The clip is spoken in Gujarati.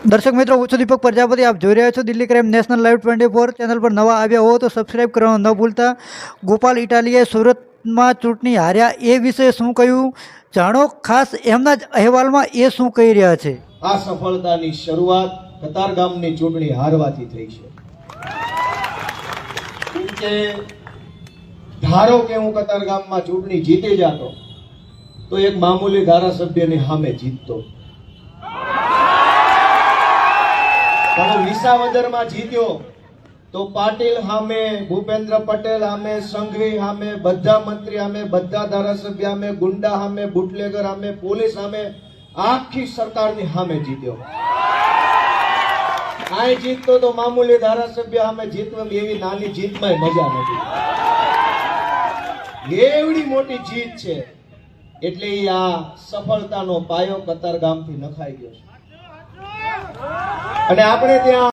દર્શક મિત્રો, હું છું દીપક પ્રજાપતિ. આપ જોઈ રહ્યા છો Delhi crime national live 24. Channel પર નવા આવ્યા હો તો સબસ્ક્રાઇબ કરવાનું ન ભૂલતા. ગોપાલ ઇટાલિયાએ સુરતમાં ચૂંટણી હાર્યા એ વિશે શું કહ્યું જાણો ખાસ એમના જ અહેવાલમાં એ શું કહી રહ્યા છે. આ સફળતાની શરૂઆત કતારગામની ચૂંટણી હારવાથી થઈ છે. કે ધારો કે હું કતારગામમાં ચૂંટણી જીતી જાતો તો એક મામૂલી ધારાસભ્યની સામે જીતતો, પણ વિસાવદરમાં જીત્યો તો પાટીલ સામે, ભૂપેન્દ્ર પટેલ સામે, સંઘવી સામે, બધા મંત્રી સામે, બધા ધારાસભ્ય સામે, ગુંડા સામે, બુટલેગર સામે, પોલીસ સામે, આખી સરકારની સામે જીત્યો. આ જીતતો તો મામૂલી ધારાસભ્ય સામે જીતવાની એવી નાની જીતમાં મજા નથી. એવડી મોટી જીત છે એટલે આ સફળતાનો પાયો કતારગામથી નખાઈ ગયો છે. અને આપણે ત્યાં